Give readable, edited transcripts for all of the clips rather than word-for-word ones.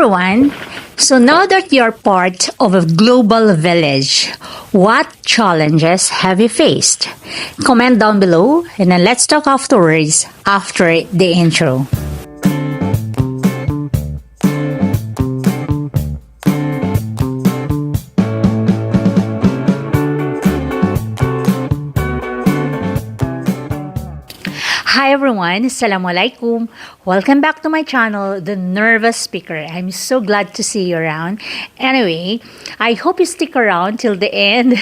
everyone. So now that you're part of a global village, what challenges have you faced? Comment down below and then let's talk afterwards after the intro. Hi everyone, Assalamualaikum. Welcome back to my channel, The Nervous Speaker. I'm so glad to see you around. Anyway, I hope you stick around till the end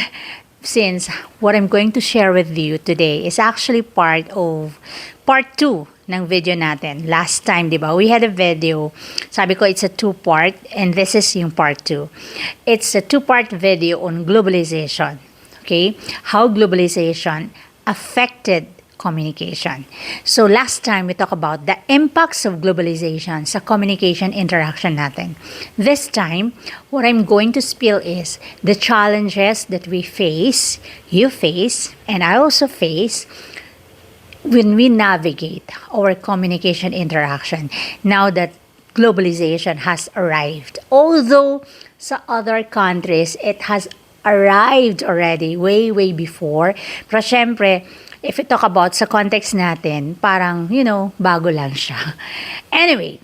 since what I'm going to share with you today is actually part 2 ng video natin. Last time, di ba, we had a video. Sabi ko, it's a 2-part and this is yung part 2. It's a 2-part video on globalization. Okay? How globalization affected communication. So last time we talked about the impacts of globalization sa communication interaction natin. This time, what I'm going to spill is the challenges that we face, you face, and I also face when we navigate our communication interaction now that globalization has arrived. Although sa other countries, it has arrived already way before. Pero syempre, if we talk about sa context natin, parang, bago lang siya. Anyway,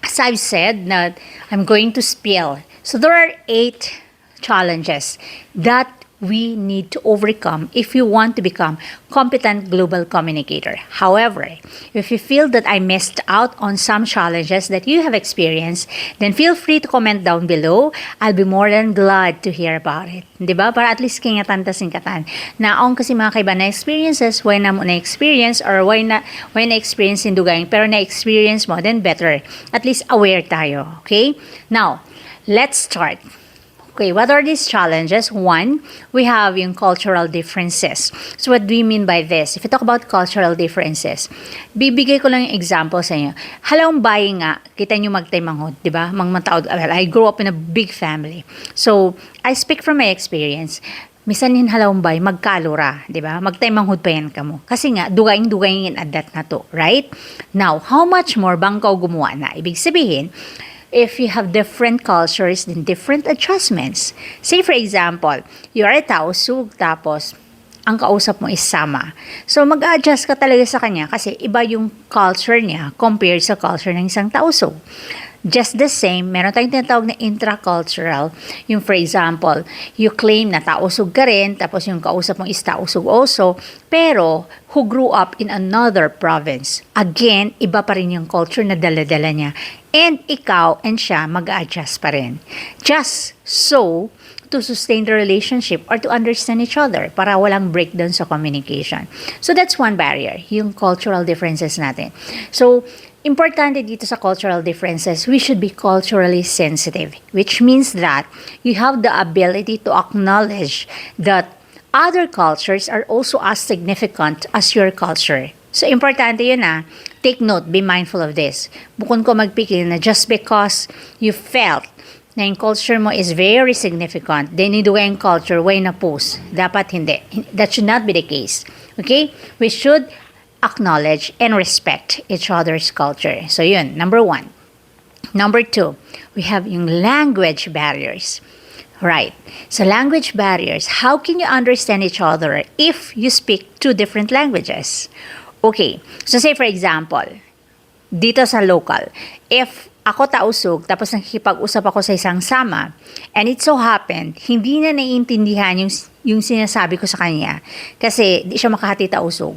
as I've said, that I'm going to spill. So there are 8 challenges that we need to overcome if you want to become competent global communicator. However, if you feel that I missed out on some challenges that you have experienced, then feel free to comment down below. I'll be more than glad to hear about it. Diba? Para at least kingatan ta singkatan. Naong kasi mga kaiba na experiences, why na mo na-experience or why na-experience in dugay, pero na-experience mo, then better. At least aware tayo. Okay? Now, let's start. Okay, what are these challenges? One, we have yung cultural differences. So what do we mean by this? If you talk about cultural differences, bibigay ko lang yung example sa inyo. Halawang bayi nga, kita nyo magtaymanghod, di ba? Mangmataod. Well, I grew up in a big family. So, I speak from my experience. Misan hin halawang bayi, magkalura, di ba? Magtaymanghod pa yan kamo. Kasi nga, dugaing-dugaingin adat na to, right? Now, how much more bang kau gumawa na? Ibig sabihin, if you have different cultures, then different adjustments. Say for example, you are a Tausug, tapos ang kausap mo is Sama. So mag-adjust ka talaga sa kanya kasi iba yung culture niya compared sa culture ng isang Tausug. Just the same, meron tayong tinatawag na intracultural. Yung for example, you claim na Tausug ka rin, tapos yung kausap mo is Tausug also, pero who grew up in another province. Again, iba pa rin yung culture na dala-dala niya. And ikaw and siya mag-adjust pa rin. Just so, to sustain the relationship or to understand each other para walang breakdown sa communication. So that's one barrier, yung cultural differences natin. So, importante dito sa cultural differences, we should be culturally sensitive, which means that you have the ability to acknowledge that other cultures are also as significant as your culture. So, importante yun Take note, be mindful of this. Bukod ko magpikil na just because you felt na yung culture mo is very significant, then yung yung culture, way na post. Dapat hindi. That should not be the case. Okay? We should acknowledge and respect each other's culture. So yun, number 1. Number 2, we have yung language barriers. Right. So language barriers, how can you understand each other if you speak 2 different languages? Okay. So say for example, dito sa local, if ako Tausug, tapos nakikipag-usap ako sa isang Sama, and it so happened, hindi na naiintindihan yung sinasabi ko sa kanya kasi di siya makahati Tausug.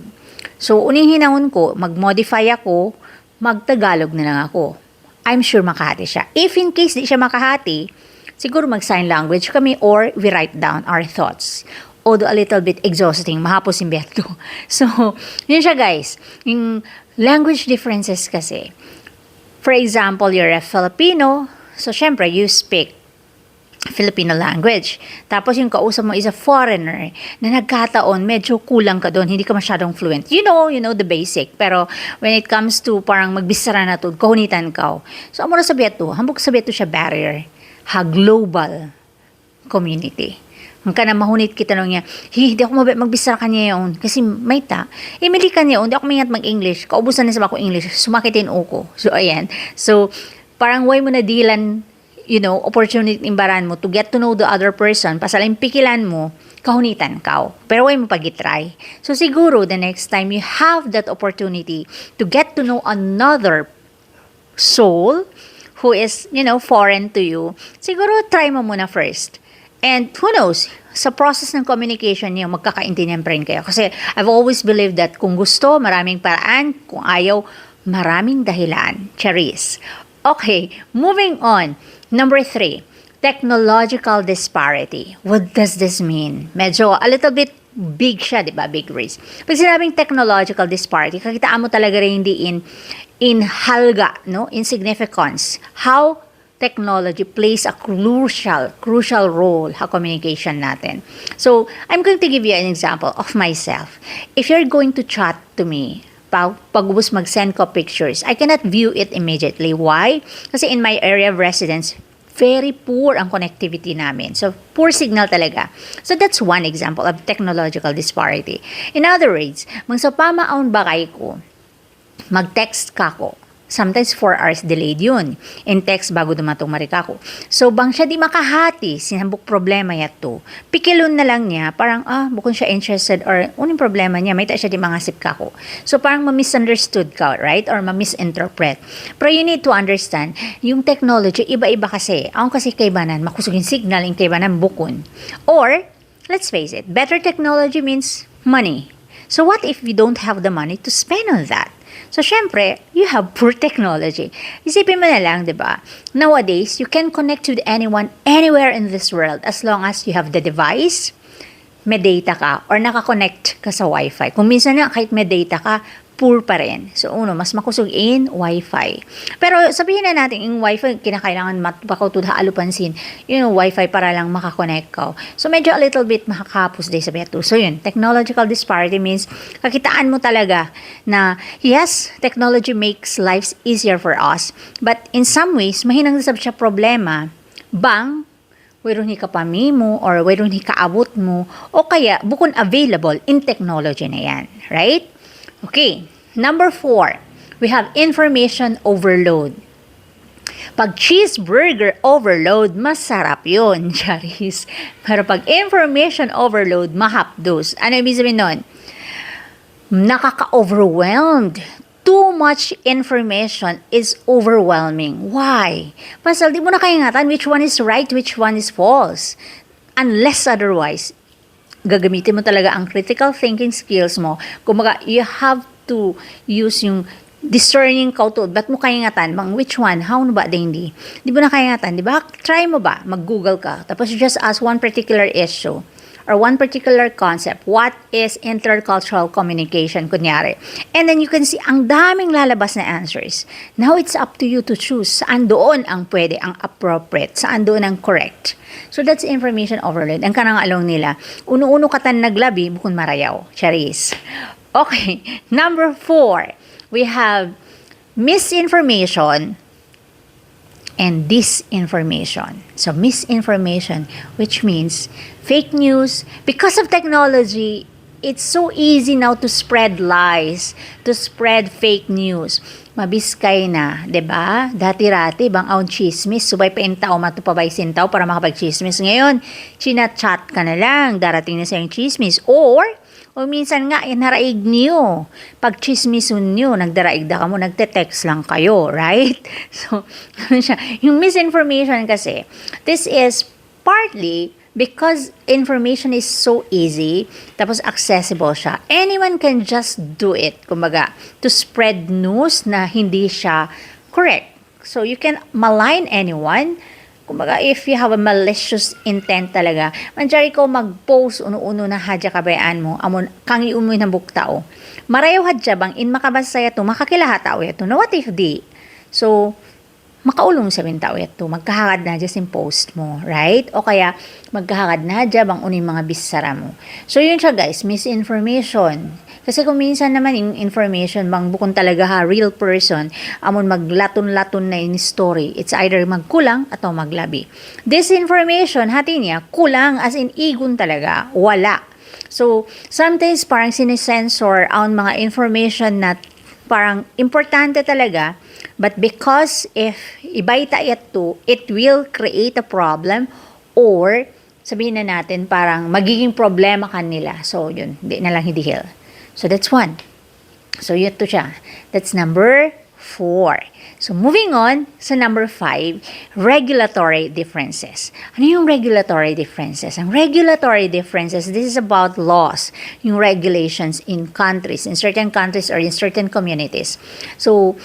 So, uning hinahon ko, mag-modify ako, mag-Tagalog na lang ako. I'm sure makahati siya. If in case di siya makahati, siguro mag-sign language kami or we write down our thoughts. Although a little bit exhausting, mahapos imberto. So, yun siya guys. Yung language differences kasi. For example, you're a Filipino, so syempre, you speak Filipino language. Tapos yung kausap mo is a foreigner na nagkataon, medyo kulang ka doon, hindi ka masyadong fluent. You know the basic. Pero when it comes to parang magbisara na to, kahunitan ka. So, amo na sabihin to, hambog sabihin to siya barrier. Global community. Ang ka na mahunit kita nung niya, hindi ako magbisara kanya yun. Kasi may imili ka niya yun, hindi ako mingat mag-English. Kaubusan na sa ako English, sumakitin uko. So, ayan. So, parang way mo na dilan, opportunity imbaran mo to get to know the other person, pasaling pikilan mo, kahunitan ka. Pero way mo pag-try. So siguro the next time you have that opportunity to get to know another soul who is, foreign to you, siguro try mo muna first. And who knows, sa process ng communication niyo, magkakaintindihan pa rin kayo. Kasi I've always believed that kung gusto, maraming paraan. Kung ayaw, maraming dahilan. Charis. Okay, moving on. Number 3, technological disparity. What does this mean? Medyo a little bit big siya, di ba? Big race. Pag sinabing technological disparity, kakitaan mo talaga rin hindi in halga, no? In significance. How technology plays a crucial role sa communication natin. So, I'm going to give you an example of myself. If you're going to chat to me, pag mag-send ko pictures, I cannot view it immediately. Why? Kasi in my area of residence, very poor ang connectivity namin. So, poor signal talaga. So, that's one example of technological disparity. In other words, sa pamaon bakay ko, mag-text ka ko. Sometimes 4 hours delayed yun. In text bago dumatong marika ko. So, bang siya di makahati, sinambok problema yato. Pikilon na lang niya, parang, bukod siya interested or uning problema niya, may ta siya di mangasip ka ko. So, parang ma-misunderstood ka, right? Or ma-misinterpret. Pero you need to understand, yung technology, iba-iba kasi. Ang kasi kaibanan, makusugin signal, yung kaibanan bukon. Or, let's face it, better technology means money. So, what if you don't have the money to spend on that? So, syempre, you have poor technology. Isipin mo na lang, di ba? Nowadays, you can connect with anyone, anywhere in this world as long as you have the device, may data ka, or nakakonect ka sa Wi-Fi. Kung minsan nga, kahit may data ka, poor pa rin. So, mas makusog in Wi-Fi. Pero sabihin na natin, yung Wi-Fi, kinakailangan matpakaw to halupansin, Wi-Fi para lang makakonect ka. So, medyo a little bit makakapos day sa beto. So, yun, technological disparity means, kakitaan mo talaga na, yes, technology makes lives easier for us. But in some ways, mahinang nasab siya problema, bang, wayron hi kapamimo or wayron hi kaabot mo, o kaya, bukon available in technology na yan. Right? Okay, number 4, we have information overload. Pag cheeseburger overload, masarap yun, Charis. Pero pag information overload, mahapdos. Ano ibig sabihin nun? Nakaka-overwhelmed. Too much information is overwhelming. Why? Pasal di mo na kaingatan which one is right, which one is false. Unless otherwise, gagamitin mo talaga ang critical thinking skills mo. Kumbaga, you have to use yung discerning kautuod. Ba't mo kaingatan? Which one? How ba hindi? Di ba na kaingatan? Di ba? Try mo ba? Mag-Google ka. Tapos you just ask one particular issue or one particular concept. What is intercultural communication? Kunyari. And then you can see ang daming lalabas na answers. Now it's up to you to choose saan doon ang pwede, ang appropriate, saan doon ang correct. So that's information overload. Ang kanang along nila, uno-uno katan naglabi, bukon marayaw. Charis. Okay, number 4, we have misinformation and disinformation. So misinformation, which means fake news. Because of technology, it's so easy now to spread lies, to spread fake news. Mabiskay na, 'di ba? Dati-rati bang aun chismis, subay pa intao matupabay sintaw para makapag-chismis. Ngayon, chinat-chat ka na lang, darating na sa yung chismis. O minsan nga, naraig niyo. Pag chismisun niyo, nagdaraig da ka mo, nagte-text lang kayo, right? So, ano siya? Yung misinformation kasi, this is partly because information is so easy, tapos accessible siya. Anyone can just do it, kumbaga, to spread news na hindi siya correct. So, you can malign anyone. Kumbaga, if you have a malicious intent talaga, manjari ko mag-post uno-uno na hadya kabayaan mo, amon kang iumoy ng buktao. Marayaw hadya bang in makabasaya to, makakilaha tao yato. No, what if di? So, makaulong sa tao yato, magkahagad na dya sin post mo, right? O kaya, magkahagad na dya bang uning mga bisara mo. So, yun siya guys, misinformation. Kasi kung minsan naman yung information, bang bukon talaga ha, real person, amon maglaton-laton na in story, it's either magkulang atau maglabi. Disinformation, hati niya, kulang as in igun talaga, wala. So, sometimes parang sinisensor ang mga information na parang importante talaga, but because if ibaita ito, it will create a problem or sabihin na natin parang magiging problema kanila. So, yun, hindi na lang hidihil. So, that's one. So, yun to siya. That's number 4. So, moving on sa number 5, regulatory differences. Ano yung regulatory differences? Ang regulatory differences, this is about laws, yung regulations in countries, in certain countries or in certain communities. So,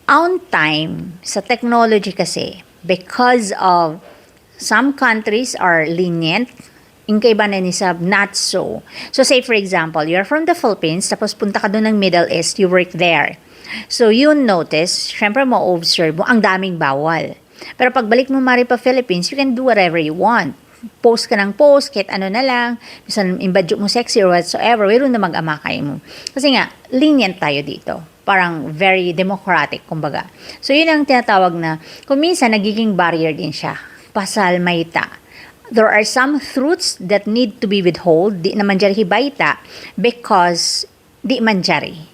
on time, sa technology kasi, because of some countries are lenient, yung kaiba na ni Sab, not so. So, say for example, you're from the Philippines, tapos punta ka doon ng Middle East, you work there. So, you notice, syempre mo-observe mo, ang daming bawal. Pero pagbalik mo mari pa Philippines, you can do whatever you want. Post ka ng post, kahit ano na lang, minsan imbadyo mo sexy or whatsoever, wala na mag-amakay mo. Kasi nga, lenient tayo dito. Parang very democratic, kumbaga. So, yun ang tinatawag na, kung minsan, nagiging barrier din siya. Pasal mayta. There are some truths that need to be withhold, di naman jari hibayta, because di man jari.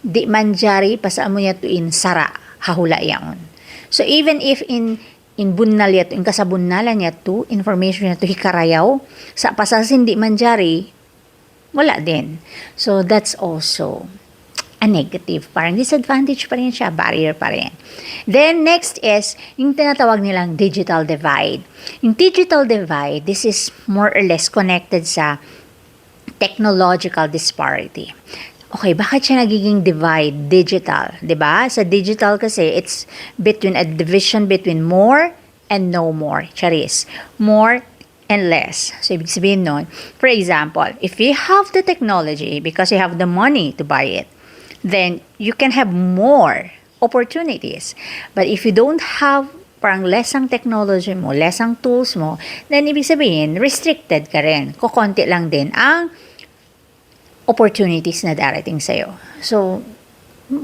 Di man jari, pasaan mo niya to in sara, hahula yaon. So, even if in bunnal yato, in kasabunnalan niya to, information niya to hikarayaw, sa pasasin di man jari, wala din. So, that's also a negative. Parang disadvantage pa rin siya, barrier pa rin. Then, next is, yung tinatawag nilang digital divide. Yung digital divide, this is more or less connected sa technological disparity. Okay, bakit siya nagiging divide, digital? 'Di ba? Sa digital kasi, it's between a division between more and no more. Charis. More and less. So, ibig sabihin nun, for example, if you have the technology because you have the money to buy it, then you can have more opportunities. But if you don't have parang less ang technology mo, less ang tools mo, then ibig sabihin, restricted ka rin. Kukonti lang din ang opportunities na darating sa'yo. So,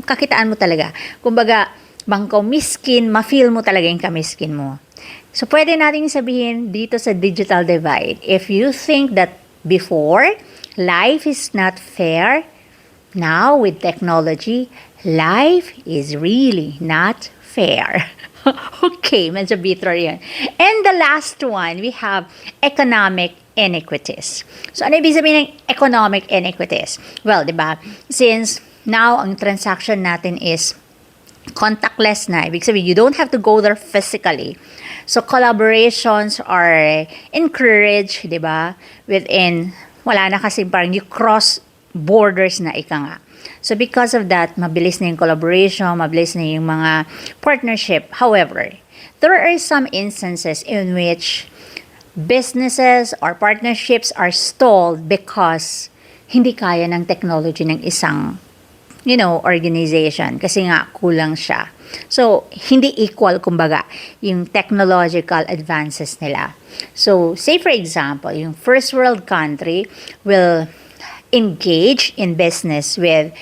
kakitaan mo talaga. Kumbaga, bangko miskin, ma-feel mo talaga yung kamiskin mo. So, pwede natin sabihin dito sa digital divide, if you think that before, life is not fair, now with technology, life is really not fair. Okay, medyo bitter yan. And the last one, we have economic inequities. So, ano ibig sabihin ng economic inequities? Well, di ba, since now, ang transaction natin is contactless na. Ibig sabihin, you don't have to go there physically. So, collaborations are encouraged, di ba, within, wala na kasi parang you cross borders na ika nga. So, because of that, mabilis na yung collaboration, mabilis na yung mga partnership. However, there are some instances in which businesses or partnerships are stalled because hindi kaya ng technology ng isang, organization. Kasi nga, kulang siya. So, hindi equal, kumbaga, yung technological advances nila. So, say for example, yung first world country will engage in business with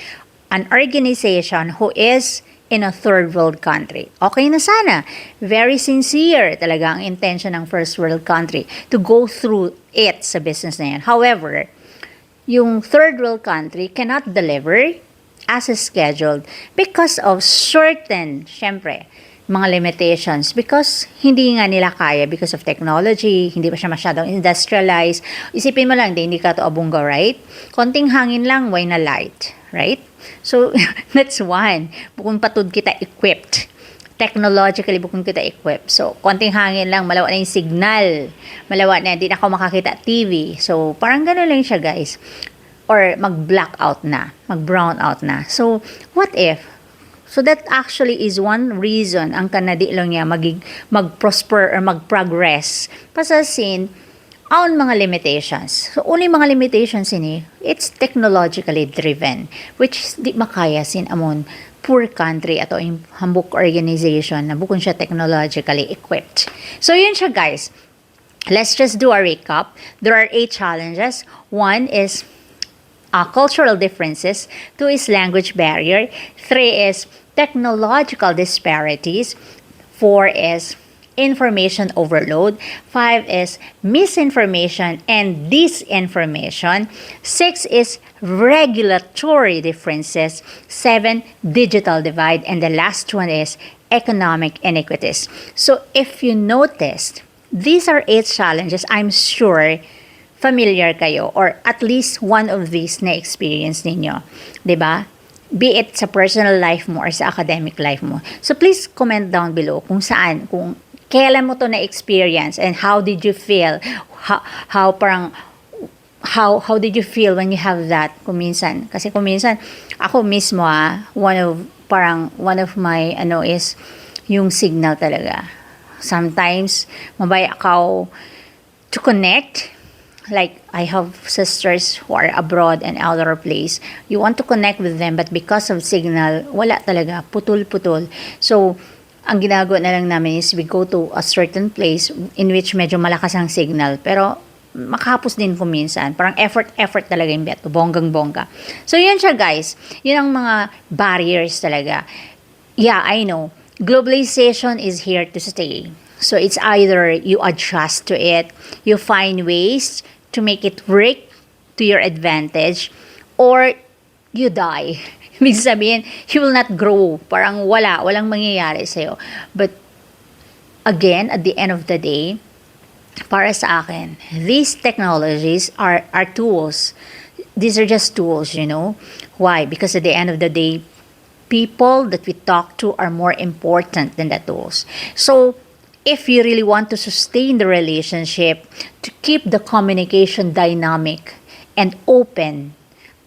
an organization who is in a third world country. Okay na sana. Very sincere talaga ang intention ng first world country to go through it sa business na yan. However, yung third world country cannot deliver as scheduled because of certain, syempre, mga limitations because hindi nga nila kaya because of technology, hindi pa siya masyadong industrialized. Isipin mo lang, hindi ka to abungga, right? Konting hangin lang, why na light, right? So, that's one. Bukong patud kita equipped. Technologically, bukong kita equipped. So, konting hangin lang, malawa na yung signal. Malawa na, hindi na ako makakita TV. So, parang gano'n lang siya, guys. Or mag-blackout na, mag-brown out na. So, what if? So, that actually is one reason ang kanadi lang niya mag-prosper or mag-progress. Pasasin, ang mga limitations. So, una mga limitations ini, it's technologically driven, which di makaya sin amon poor country ato yung hambuk organization na bukod siya technologically equipped. So, yun siya, guys. Let's just do a recap. There are 8 challenges. 1 is cultural differences. 2 is language barrier. 3 is technological disparities. 4 is information overload. 5 is misinformation and disinformation. 6 is regulatory differences. 7, digital divide. And the last one is economic inequities. So if you noticed, these are 8 challenges. I'm sure familiar kayo or at least one of these na experience ninyo. 'Di ba? Be it sa personal life mo or sa academic life mo. So please comment down below kung saan, kung kailan mo to na experience and how did you feel? How parang how did you feel when you have that kuminsan? Kasi kuminsan ako mismo one of my is yung signal talaga. Sometimes mabay ako to connect. Like, I have sisters who are abroad and other place. You want to connect with them, but because of signal, wala talaga. Putol-putol. So, ang ginagawa na lang namin is we go to a certain place in which medyo malakas ang signal. Pero, makahapos din kuminsan. Parang effort talaga yung beto. Bonggang-bongga. So, yun siya guys. Yun ang mga barriers talaga. Yeah, I know. Globalization is here to stay. So, it's either you adjust to it, you find ways to make it work to your advantage, or you die. Ibig sabihin, you will not grow. Parang walang mangyayari sa'yo. But, again, at the end of the day, para sa akin, these technologies are tools. These are just tools, you know. Why? Because at the end of the day, people that we talk to are more important than the tools. So, if you really want to sustain the relationship, to keep the communication dynamic and open,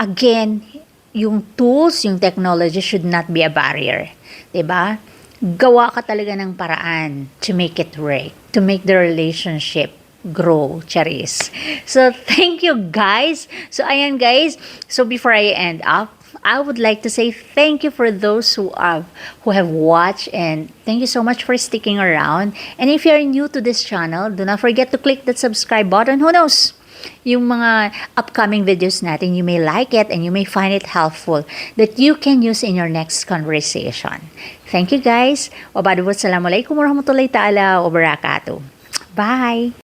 again, yung tools, yung technology should not be a barrier. Diba? Gawa ka talaga ng paraan to make it work, to make the relationship grow, charis. So, thank you guys. So, ayan guys. So, before I end up, I would like to say thank you for those who have watched, and thank you so much for sticking around. And if you're new to this channel, do not forget to click that subscribe button. Who knows? Yung mga upcoming videos natin, you may like it and you may find it helpful that you can use in your next conversation. Thank you guys. Wabarakatuh warahmatullahi ta'ala wabarakatuh. Bye!